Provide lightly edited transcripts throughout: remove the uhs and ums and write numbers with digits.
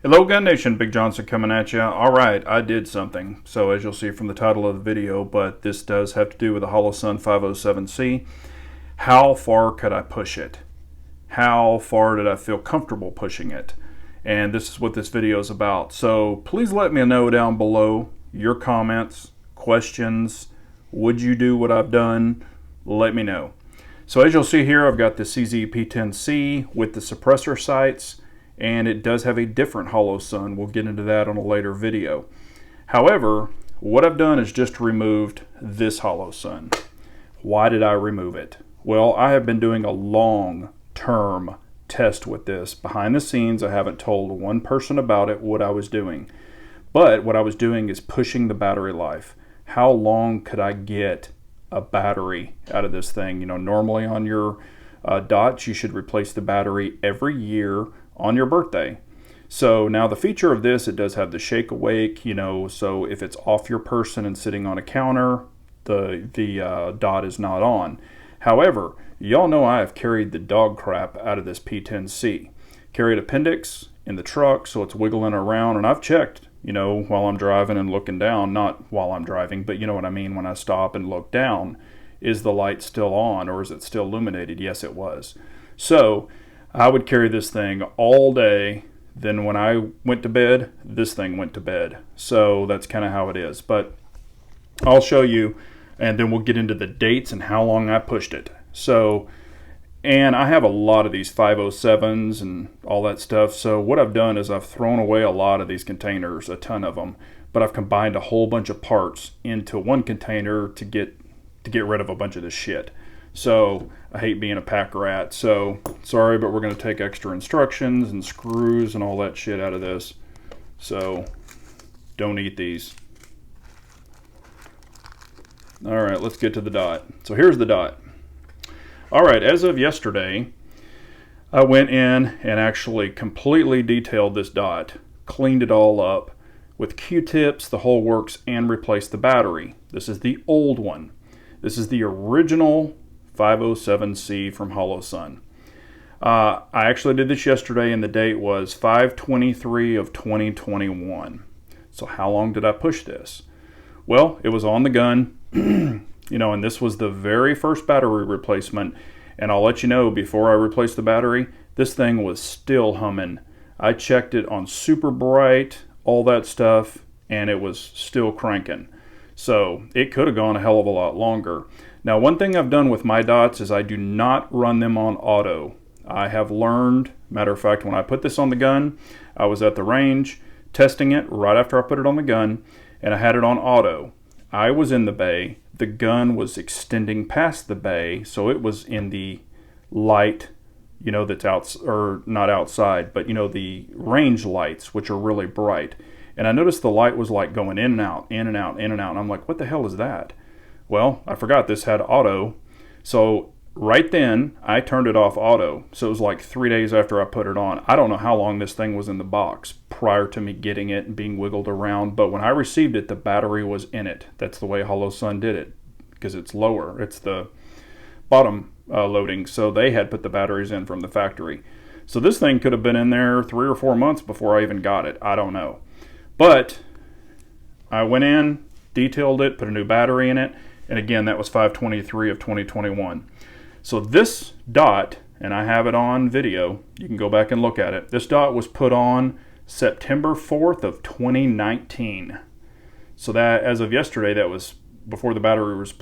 Hello Gun Nation, Big Johnson coming at you. Alright, I did something. So as you'll see from the title of the video, but this does have to do with the Holosun 507C. How far could I push it? How far did I feel comfortable pushing it? And this is what this video is about. So please let me know down below your comments, questions. Would you do what I've done? Let me know. So as you'll see here, I've got the CZ-P10C with the suppressor sights, and it does have a different Holosun. We'll get into that on a later video. However, what I've done is just removed this Holosun. Why did I remove it? Well, I have been doing a long-term test with this. Behind the scenes, I haven't told one person about it, what I was doing. But what I was doing is pushing the battery life. How long could I get a battery out of this thing? You know, normally on your dots, you should replace the battery every year on your birthday. So now the feature of this, it does have the shake awake, you know, so if it's off your person and sitting on a counter, the dot is not on. However, y'all know I have carried the dog crap out of this P10C. Carried appendix in the truck, so it's wiggling around, and I've checked, you know, while I'm driving and looking down, not while I'm driving, but you know what I mean, when I stop and look down, is the light still on or is it still illuminated? Yes, it was. So I would carry this thing all day. Then when I went to bed, this thing went to bed. So that's kind of how it is. But I'll show you, and then we'll get into the dates and how long I pushed it. So, and I have a lot of these 507s and all that stuff. So what I've done is I've thrown away a lot of these containers, a ton of them, but I've combined a whole bunch of parts into one container to get rid of a bunch of this shit. So I hate being a pack rat, so sorry, but we're going to take extra instructions and screws and all that shit out of this. So don't eat these. All right, let's get to the dot. So here's the dot. All right, as of yesterday, I went in and actually completely detailed this dot, cleaned it all up with Q-tips, the whole works, and replaced the battery. This is the old one. This is the original 507C from Holosun. I actually did this yesterday, and the date was 5/23 of 2021. So how long did I push this? Well, it was on the gun, you know, and this was the very first battery replacement. And I'll let you know, before I replaced the battery, this thing was still humming. I checked it on super bright, all that stuff, and it was still cranking. So it could have gone a hell of a lot longer. Now, one thing I've done with my dots is I do not run them on auto. I have learned, matter of fact, when I put this on the gun, I was at the range testing it right after I put it on the gun, and I had it on auto. I was in the bay. The gun was extending past the bay, so it was in the light, you know, that's out, or not outside, but you know, the range lights, which are really bright. And I noticed the light was like going in and out, in and out, in and out. And I'm like, what the hell is that? Well, I forgot this had auto. So right then, I turned it off auto. So it was like 3 days after I put it on. I don't know how long this thing was in the box prior to me getting it and being wiggled around. But when I received it, the battery was in it. That's the way Holosun did it, because it's lower. It's the bottom loading. So they had put the batteries in from the factory. So this thing could have been in there 3 or 4 months before I even got it. I don't know. But I went in, detailed it, put a new battery in it, and again, that was 5/23 of 2021. So this dot, and I have it on video, you can go back and look at it. This dot was put on September 4th of 2019. So that, as of yesterday, that was before the battery was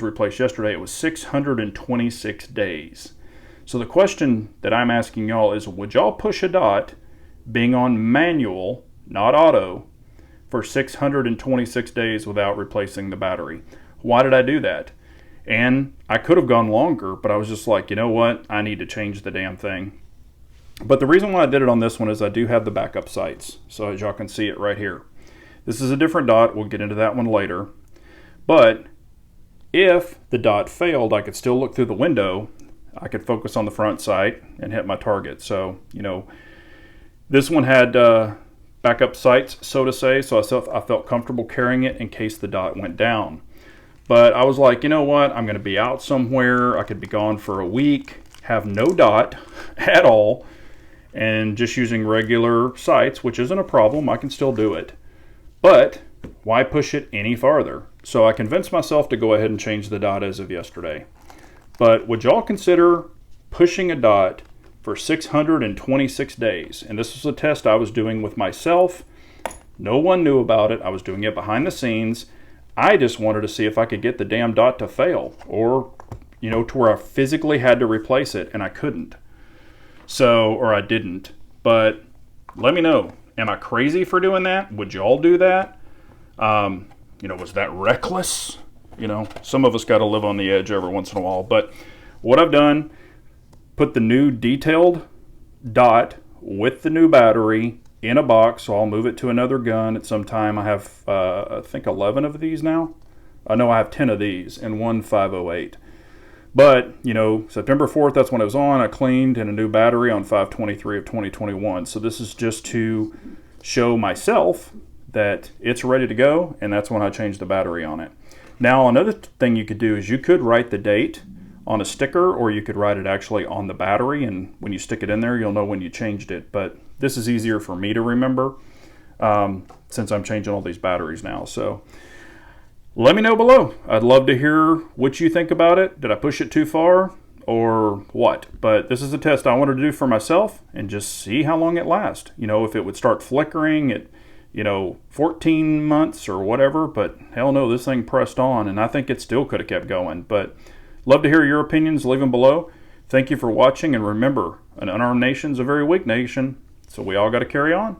replaced yesterday, it was 626 days. So the question that I'm asking y'all is, would y'all push a dot being on manual, not auto, for 626 days without replacing the battery? Why did I do that? And I could have gone longer, but I was just like, you know what? I need to change the damn thing. But the reason why I did it on this one is I do have the backup sights. So as y'all can see it right here. This is a different dot. We'll get into that one later. But if the dot failed, I could still look through the window. I could focus on the front sight and hit my target. So, you know, this one had backup sights, so to say, so I felt comfortable carrying it in case the dot went down. But I was like, you know what, I'm going to be out somewhere, I could be gone for a week, have no dot at all, and just using regular sights, which isn't a problem, I can still do it. But why push it any farther? So I convinced myself to go ahead and change the dot as of yesterday. But would y'all consider pushing a dot for 626 days? And this was a test I was doing with myself. No one knew about it. I was doing it behind the scenes. I just wanted to see if I could get the damn dot to fail, or, you know, to where I physically had to replace it, and I couldn't. So, or I didn't. But let me know. Am I crazy for doing that? Would y'all do that? You know, was that reckless? You know, some of us got to live on the edge every once in a while. But what I've done, put the new detailed dot with the new battery in a box, so I'll move it to another gun at some time. I have, I think 11 of these now. I know I have 10 of these and one 508. But, you know, September 4th, that's when it was on. I cleaned and a new battery on 5/23 of 2021. So this is just to show myself that it's ready to go, and that's when I changed the battery on it. Now, another thing you could do is you could write the date on a sticker, or you could write it actually on the battery, and when you stick it in there, you'll know when you changed it. But this is easier for me to remember since I'm changing all these batteries now. So let me know below. I'd love to hear what you think about it. Did I push it too far or what? But this is a test I wanted to do for myself and just see how long it lasts. You know, if it would start flickering at, you know, 14 months or whatever, but hell no, this thing pressed on, and I think it still could have kept going. But love to hear your opinions. Leave them below. Thank you for watching, and remember, an unarmed nation's a very weak nation, so we all got to carry on.